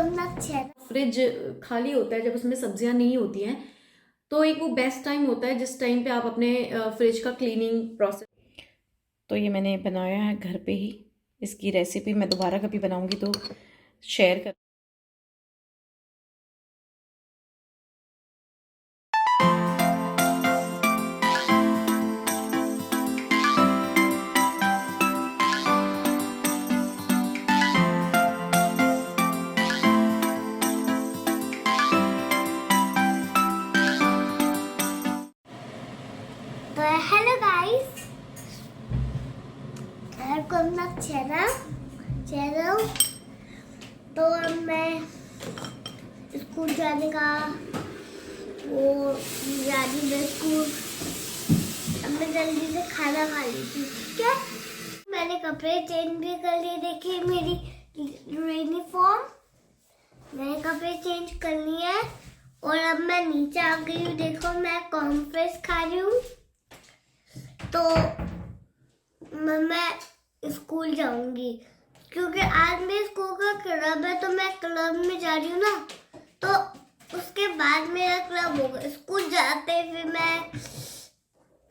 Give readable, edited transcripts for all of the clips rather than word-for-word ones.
Fridge खाली होता है जब उसमें सब्जियां नहीं होती हैं, तो एक वो बेस्ट टाइम होता है जिस टाइम पे आप अपने फ्रिज का क्लीनिंग प्रोसेस। तो ये मैंने बनाया है घर पे ही। इसकी रेसिपी मैं दोबारा कभी बनाऊंगी तो शेयर कर। तो hello guys, welcome to channel. तो अब मैं स्कूल जाने का वो यादी में स्कूल। अब मैं जल्दी से खाना खा ली थी, ठीक है। मैंने कपड़े चेंज भी कर लिए। देखिए मेरी यूनिफॉर्म, मैंने कपड़े चेंज कर लिए हैं और अब मैं नीचे आ गई हूँ। देखो मैं कॉर्नफ्लेक्स खा रही हूँ। तो मैं स्कूल जाऊंगी क्योंकि आज मेरे स्कूल का क्लब है, तो मैं क्लब में जा रही हूँ ना। तो उसके बाद मेरा क्लब होगा। स्कूल जाते फिर मैं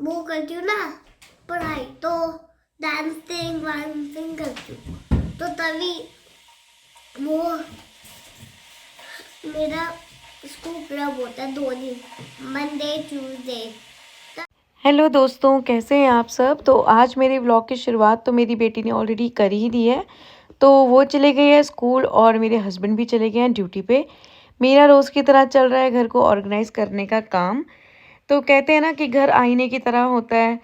वो करती हूँ ना पढ़ाई, तो डांसिंग वांसिंग करती हूँ। तो तभी वो मेरा स्कूल क्लब होता है 2 दिन, मंडे ट्यूसडे। हेलो दोस्तों, कैसे हैं आप सब। तो आज मेरे व्लॉग की शुरुआत तो मेरी बेटी ने ऑलरेडी कर ही दी है। तो वो चले गए हैं स्कूल और मेरे हस्बैंड भी चले गए हैं ड्यूटी पे। मेरा रोज़ की तरह चल रहा है घर को ऑर्गेनाइज़ करने का काम। तो कहते हैं ना कि घर आईने की तरह होता है,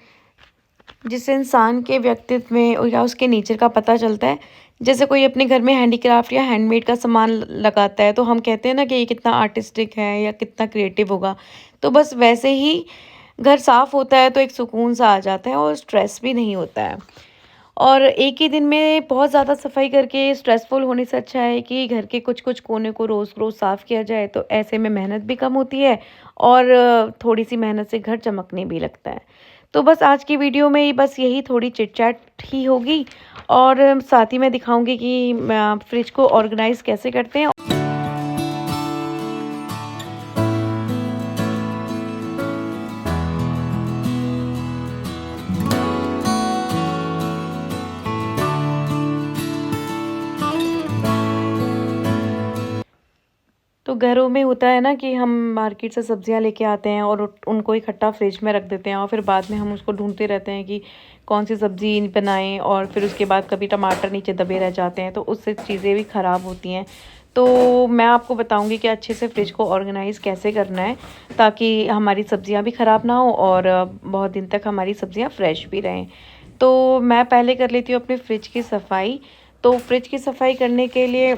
जिससे इंसान के व्यक्तित्व में या उसके नेचर का पता चलता है। जैसे कोई अपने घर में हैंडीक्राफ्ट या हैंडमेड का सामान लगाता है तो हम कहते हैं ना कि ये कितना आर्टिस्टिक है या कितना क्रिएटिव होगा। तो बस वैसे ही घर साफ़ होता है तो एक सुकून सा आ जाता है और स्ट्रेस भी नहीं होता है। और एक ही दिन में बहुत ज़्यादा सफाई करके स्ट्रेसफुल होने से अच्छा है कि घर के कुछ कुछ कोने को रोज़ रोज़ साफ़ किया जाए। तो ऐसे में मेहनत भी कम होती है और थोड़ी सी मेहनत से घर चमकने भी लगता है। तो बस आज की वीडियो में बस यही थोड़ी चिट चैट ही होगी और साथ ही मैं दिखाऊंगी कि फ्रिज को ऑर्गेनाइज़ कैसे करते हैं। तो घरों में होता है ना कि हम मार्केट से सब्जियां लेके आते हैं और उनको इकट्ठा फ्रिज में रख देते हैं और फिर बाद में हम उसको ढूंढते रहते हैं कि कौन सी सब्ज़ी बनाएं, और फिर उसके बाद कभी टमाटर नीचे दबे रह जाते हैं तो उससे चीज़ें भी ख़राब होती हैं। तो मैं आपको बताऊंगी कि अच्छे से फ्रिज को ऑर्गेनाइज़ कैसे करना है ताकि हमारी सब्ज़ियाँ भी ख़राब ना हो और बहुत दिन तक हमारी सब्ज़ियाँ फ्रेश भी रहें। तो मैं पहले कर लेती हूँ अपने फ्रिज की सफाई। तो फ्रिज की सफाई करने के लिए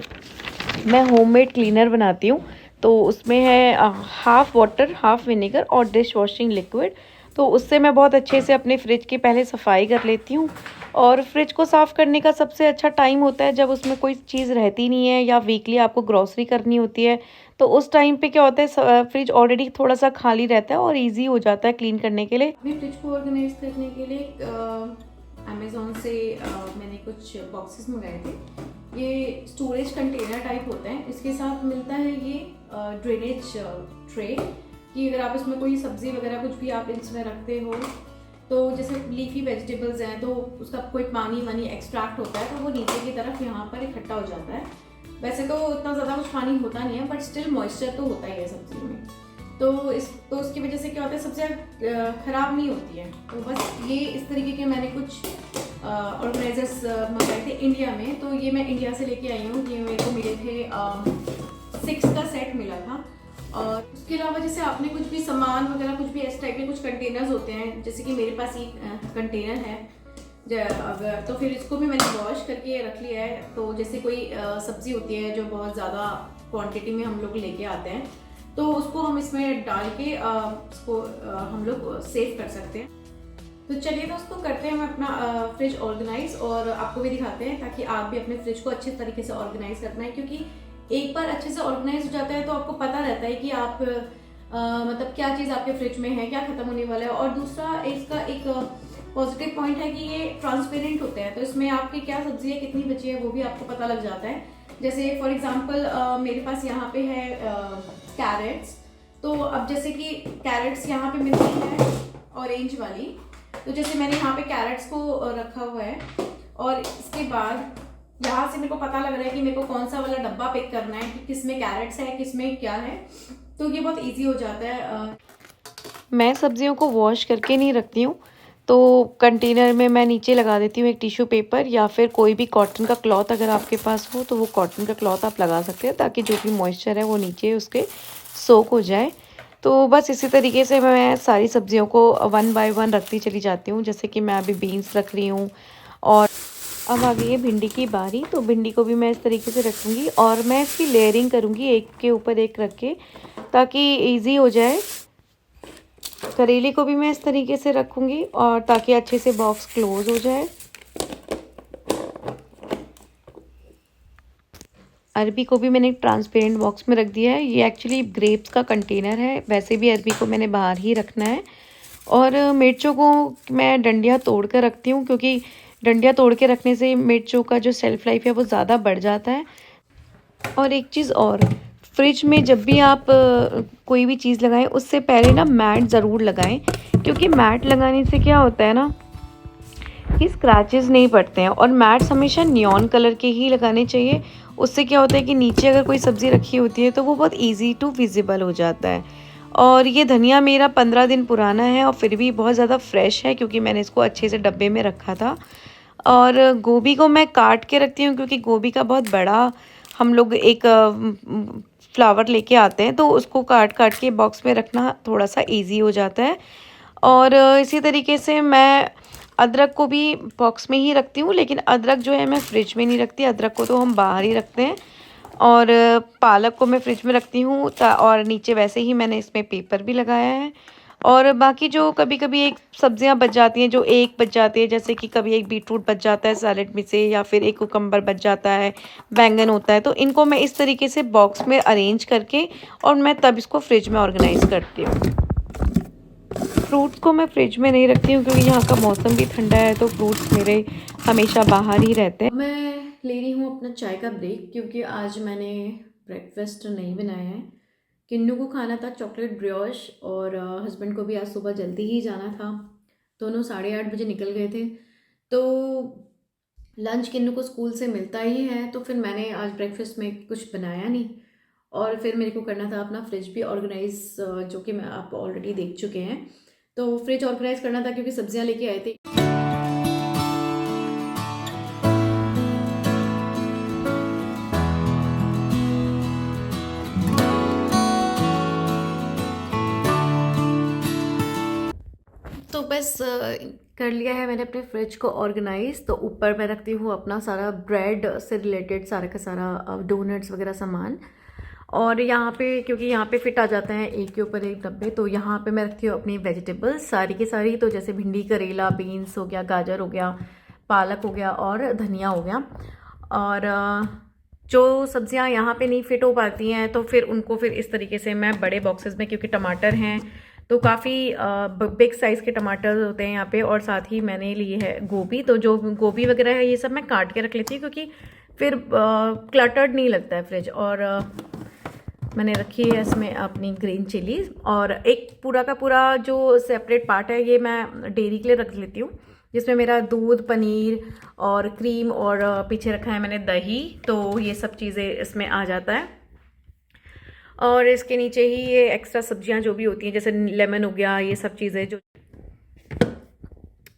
मैं होममेड क्लीनर बनाती हूँ। तो उसमें है हाफ़ वाटर हाफ़ विनेगर और डिश वॉशिंग लिक्विड। तो उससे मैं बहुत अच्छे से अपने फ्रिज की पहले सफाई कर लेती हूँ। और फ्रिज को साफ़ करने का सबसे अच्छा टाइम होता है जब उसमें कोई चीज़ रहती नहीं है या वीकली आपको ग्रॉसरी करनी होती है। तो उस टाइम पे क्या होता है, फ्रिज ऑलरेडी थोड़ा सा खाली रहता है और ईजी हो जाता है क्लीन करने के लिए। अपने फ्रिज को ऑर्गेनाइज करने के लिए अमेज़ॉन से मैंने कुछ बॉक्सेस मंगाए थे। ये स्टोरेज कंटेनर टाइप होता है। इसके साथ मिलता है ये ड्रेनेज ट्रे, कि अगर आप इसमें कोई सब्ज़ी वगैरह कुछ भी आप इसमें रखते हो तो जैसे लीफी वेजिटेबल्स हैं तो उसका कोई पानी वानी एक्सट्रैक्ट होता है तो वो नीचे की तरफ यहाँ पर इकट्ठा हो जाता है। वैसे तो इतना ज़्यादा कुछ पानी होता नहीं है बट स्टिल मॉइस्चर तो होता ही है सब्जी में। तो उसकी वजह से क्या होता है, सब्जियाँ ख़राब नहीं होती हैं। तो बस ये इस तरीके के मैंने कुछ ऑर्गेनाइजर्स मंगाए थे इंडिया में। तो ये मैं इंडिया से लेके आई हूँ। ये मेरे को मिले थे 6 का सेट मिला था। और उसके अलावा जैसे आपने कुछ भी सामान वगैरह कुछ भी इस टाइप के कुछ कंटेनर्स होते हैं, जैसे कि मेरे पास ये कंटेनर है अगर, तो फिर इसको भी मैंने वॉश करके रख लिया है। तो जैसे कोई सब्ज़ी होती है जो बहुत ज़्यादा क्वांटिटी में हम लोग लेके आते हैं तो उसको हम इसमें डाल के उसको हम लोग सेव कर सकते हैं। तो चलिए दोस्तों, करते हैं हम अपना फ्रिज ऑर्गेनाइज और आपको भी दिखाते हैं ताकि आप भी अपने फ्रिज को अच्छे तरीके से ऑर्गेनाइज करना है। क्योंकि एक बार अच्छे से ऑर्गेनाइज हो जाता है तो आपको पता रहता है कि आप मतलब क्या चीज़ आपके फ्रिज में है, क्या खत्म होने वाला है। और दूसरा इसका एक पॉजिटिव पॉइंट है कि ये ट्रांसपेरेंट होते हैं, तो इसमें आपकी क्या सब्जी है कितनी बची है वो भी आपको पता लग जाता है। जैसे फॉर एग्जांपल मेरे पास यहाँ पे है कैरेट्स। तो अब जैसे कि कैरेट्स यहाँ पे मिलती है ऑरेंज वाली, तो जैसे मैंने यहाँ पे कैरेट्स को रखा हुआ है और इसके बाद यहाँ से मेरे को पता लग रहा है कि मेरे को कौन सा वाला डब्बा पिक करना है कि किस में कैरेट्स है किस में क्या है, तो ये बहुत ईजी हो जाता है। मैं सब्जियों को वॉश करके नहीं रखती हूँ, तो कंटेनर में मैं नीचे लगा देती हूँ एक टिश्यू पेपर या फिर कोई भी कॉटन का क्लॉथ अगर आपके पास हो तो वो कॉटन का क्लॉथ आप लगा सकते हैं ताकि जो भी मॉइस्चर है वो नीचे उसके सोक हो जाए। तो बस इसी तरीके से मैं सारी सब्जियों को 1 बाय 1 रखती चली जाती हूँ। जैसे कि मैं अभी बीन्स रख रही हूँ और अब आ गई है भिंडी की बारी, तो भिंडी को भी मैं इस तरीके से रखूँगी और मैं इसकी लेयरिंग करूँगी एक के ऊपर एक रख के ताकि ईजी हो जाए। करेले को भी मैं इस तरीके से रखूँगी और ताकि अच्छे से बॉक्स क्लोज हो जाए। अरबी को भी मैंने एक ट्रांसपेरेंट बॉक्स में रख दिया है। ये एक्चुअली ग्रेप्स का कंटेनर है, वैसे भी अरबी को मैंने बाहर ही रखना है। और मिर्चों को मैं डंडियाँ तोड़ कर रखती हूँ क्योंकि डंडियाँ तोड़ के रखने से मिर्चों का जो सेल्फ लाइफ है वो ज़्यादा बढ़ जाता है। और एक चीज़ और, फ्रिज में जब भी आप कोई भी चीज़ लगाएं उससे पहले ना मैट ज़रूर लगाएं, क्योंकि मैट लगाने से क्या होता है ना कि स्क्रैचेस नहीं पड़ते हैं। और मैट्स हमेशा नियॉन कलर के ही लगाने चाहिए। उससे क्या होता है कि नीचे अगर कोई सब्ज़ी रखी होती है तो वो बहुत ईजी टू विजिबल हो जाता है। और ये धनिया मेरा 15 दिन पुराना है और फिर भी बहुत ज़्यादा फ्रेश है क्योंकि मैंने इसको अच्छे से डब्बे में रखा था। और गोभी को मैं काट के रखती हूँ क्योंकि गोभी का बहुत बड़ा हम लोग एक फ्लावर लेके आते हैं, तो उसको काट काट के बॉक्स में रखना थोड़ा सा इजी हो जाता है। और इसी तरीके से मैं अदरक को भी बॉक्स में ही रखती हूँ, लेकिन अदरक जो है मैं फ्रिज में नहीं रखती, अदरक को तो हम बाहर ही रखते हैं। और पालक को मैं फ्रिज में रखती हूँ और नीचे वैसे ही मैंने इसमें पेपर भी लगाया है। और बाकी जो कभी कभी एक सब्जियां बच जाती हैं, जो एक बच जाती है, जैसे कि कभी एक बीटरूट बच जाता है सैलेड में से या फिर एक कुकम्बर बच जाता है, बैंगन होता है, तो इनको मैं इस तरीके से बॉक्स में अरेंज करके और मैं तब इसको फ्रिज में ऑर्गेनाइज करती हूँ। फ्रूट्स को मैं फ्रिज में नहीं रखती हूँ क्योंकि यहाँ का मौसम भी ठंडा है, तो फ्रूट्स मेरे हमेशा बाहर ही रहते हैं। मैं ले रही हूँ अपना चाय का ब्रेक क्योंकि आज मैंने ब्रेकफास्ट नहीं बनाया है। किन्नू को खाना था चॉकलेट ब्रियोश और हस्बैंड को भी आज सुबह जल्दी ही जाना था, दोनों 8:30 बजे निकल गए थे। तो लंच किन्नू को स्कूल से मिलता ही है, तो फिर मैंने आज ब्रेकफास्ट में कुछ बनाया नहीं। और फिर मेरे को करना था अपना फ्रिज भी ऑर्गेनाइज, जो कि मैं आप ऑलरेडी देख चुके हैं। तो फ्रिज ऑर्गेनाइज करना था क्योंकि सब्जियां लेके आए थे। तो बस कर लिया है मैंने अपने फ्रिज को ऑर्गेनाइज। तो ऊपर मैं रखती हूँ अपना सारा ब्रेड से रिलेटेड सारा का सारा डोनट्स वगैरह सामान। और यहाँ पे क्योंकि यहाँ पे फिट आ जाता है एक के ऊपर एक डब्बे, तो यहाँ पे मैं रखती हूँ अपनी वेजिटेबल्स सारी की सारी। तो जैसे भिंडी, करेला, बीन्स हो गया, गाजर हो गया, पालक हो गया और धनिया हो गया। और जो सब्जियाँ यहाँ पे नहीं फिट हो पाती हैं तो फिर उनको फिर इस तरीके से मैं बड़े बॉक्सेस में, क्योंकि टमाटर हैं तो काफ़ी बिग साइज़ के टमाटर होते हैं यहाँ पे, और साथ ही मैंने लिए है गोभी। तो जो गोभी वगैरह है ये सब मैं काट के रख लेती हूँ क्योंकि फिर क्लटर्ड नहीं लगता है फ्रिज। और मैंने रखी है इसमें अपनी ग्रीन चिली, और एक पूरा का पूरा जो सेपरेट पार्ट है ये मैं डेयरी के लिए रख लेती हूँ, जिसमें मेरा दूध, पनीर और क्रीम और पीछे रखा है मैंने दही, तो ये सब चीज़ें इसमें आ जाता है। और इसके नीचे ही ये एक्स्ट्रा सब्जियां जो भी होती हैं जैसे लेमन हो गया, ये सब चीज़ें जो।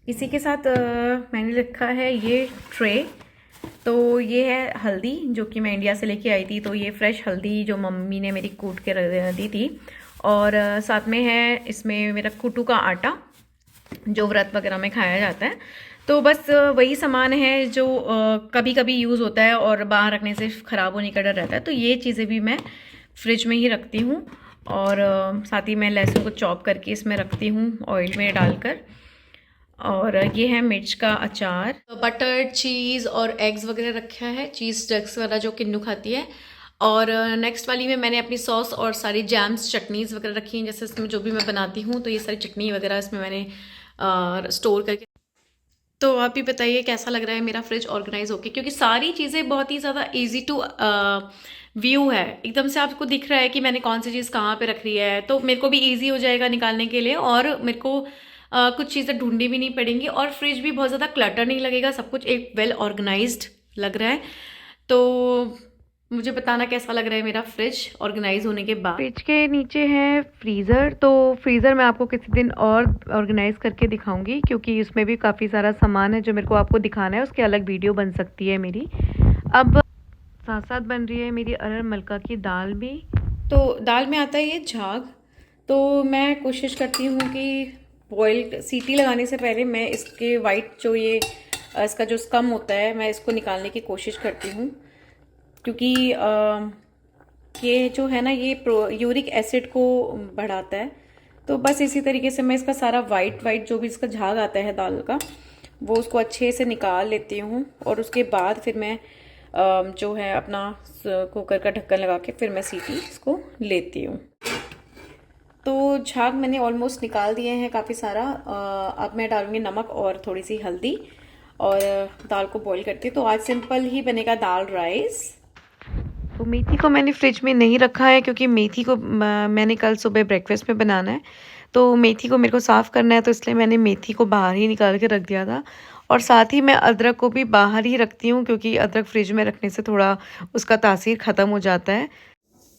इसी के साथ मैंने रखा है ये ट्रे। तो ये है हल्दी जो कि मैं इंडिया से लेके आई थी, तो ये फ्रेश हल्दी जो मम्मी ने मेरी कूट के दी थी। और साथ में है इसमें मेरा कुटू का आटा जो व्रत वगैरह में खाया जाता है। तो बस वही सामान है जो कभी कभी यूज़ होता है और बाहर रखने से ख़राब होने का डर रहता है, तो ये चीज़ें भी मैं फ्रिज में ही रखती हूँ। और साथ ही मैं लहसुन को चॉप करके इसमें रखती हूँ ऑयल में डालकर। और ये है मिर्च का अचार, बटर, चीज़ और एग्स वगैरह रखा है, चीज़ स्टिक्स वाला जो किन्नू खाती है। और नेक्स्ट वाली में मैंने अपनी सॉस और सारी जैम्स, चटनीज़ वगैरह रखी हैं। जैसे इसमें जो भी मैं बनाती हूँ तो ये सारी चटनी वगैरह इसमें मैंने स्टोर करके। तो आप भी बताइए कैसा लग रहा है मेरा फ्रिज ऑर्गेनाइज होके, क्योंकि सारी चीज़ें बहुत ही ज़्यादा इजी टू व्यू है। एकदम से आपको दिख रहा है कि मैंने कौन सी चीज़ कहाँ पे रख रही है, तो मेरे को भी इजी हो जाएगा निकालने के लिए, और मेरे को कुछ चीज़ें ढूंढनी भी नहीं पड़ेंगी, और फ्रिज भी बहुत ज़्यादा क्लटर नहीं लगेगा। सब कुछ एक वेल ऑर्गेनाइज्ड लग रहा है। तो मुझे बताना कैसा लग रहा है मेरा फ्रिज ऑर्गेनाइज होने के बाद। फ्रिज के नीचे है फ्रीज़र, तो फ्रीज़र मैं आपको किसी दिन और ऑर्गेनाइज करके दिखाऊंगी, क्योंकि उसमें भी काफ़ी सारा सामान है जो मेरे को आपको दिखाना है। उसकी अलग वीडियो बन सकती है मेरी। अब साथ साथ बन रही है मेरी अरहर मलका की दाल भी। तो दाल में आता है ये झाग, तो मैं कोशिश करती हूँ कि बॉयल सीटी लगाने से पहले मैं इसके वाइट जो ये इसका जो स्कम होता है, मैं इसको निकालने की कोशिश करती हूँ, क्योंकि ये जो है ना, ये यूरिक एसिड को बढ़ाता है। तो बस इसी तरीके से मैं इसका सारा वाइट जो भी इसका झाग आता है दाल का, वो उसको अच्छे से निकाल लेती हूँ, और उसके बाद फिर मैं जो है अपना कुकर का ढक्कन लगा के फिर मैं सीटी इसको लेती हूँ। तो झाग मैंने ऑलमोस्ट निकाल दिए हैं काफ़ी सारा। अब मैं डालूँगी नमक और थोड़ी सी हल्दी, और दाल को बॉईल करती हूँ। तो आज सिंपल ही बनेगा दाल राइस। तो मेथी को मैंने फ्रिज में नहीं रखा है, क्योंकि मेथी को मैंने कल सुबह ब्रेकफास्ट में बनाना है, तो मेथी को मेरे को साफ़ करना है, तो इसलिए मैंने मेथी को बाहर ही निकाल के रख दिया था। और साथ ही मैं अदरक को भी बाहर ही रखती हूँ, क्योंकि अदरक फ्रिज में रखने से थोड़ा उसका तासीर ख़त्म हो जाता है।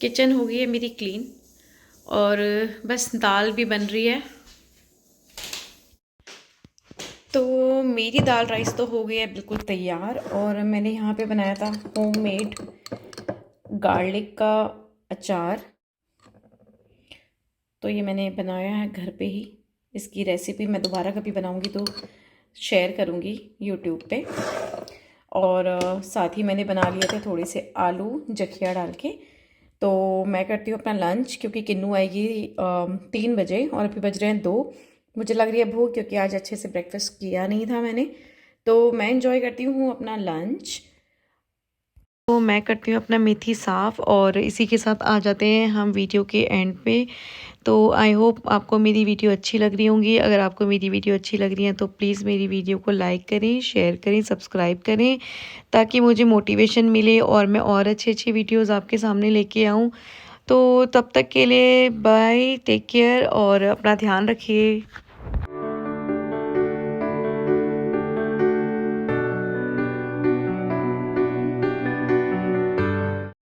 किचन हो गई है मेरी क्लीन, और बस दाल भी बन रही है। तो मेरी दाल राइस तो हो गई है बिल्कुल तैयार, और मैंने यहाँ पे बनाया था होममेड गार्लिक का अचार। तो ये मैंने बनाया है घर पे ही। इसकी रेसिपी मैं दोबारा कभी बनाऊंगी तो शेयर करूंगी यूट्यूब पे। और साथ ही मैंने बना लिए थे थोड़े से आलू जखिया डाल के। तो मैं करती हूँ अपना लंच, क्योंकि किन्नू आएगी 3 बजे और अभी बज रहे हैं 2। मुझे लग रही है भूख, क्योंकि आज अच्छे से ब्रेकफास्ट किया नहीं था मैंने। तो मैं इंजॉय करती हूँ अपना लंच। तो मैं करती हूँ अपना मेथी साफ़, और इसी के साथ आ जाते हैं हम वीडियो के एंड पे। तो आई होप आपको मेरी वीडियो अच्छी लग रही होंगी। अगर आपको मेरी वीडियो अच्छी लग रही है तो प्लीज़ मेरी वीडियो को लाइक करें, शेयर करें, सब्सक्राइब करें, ताकि मुझे मोटिवेशन मिले और मैं और अच्छी वीडियोस आपके सामने लेके आऊँ। तो तब तक के लिए बाय, टेक केयर, और अपना ध्यान रखिए।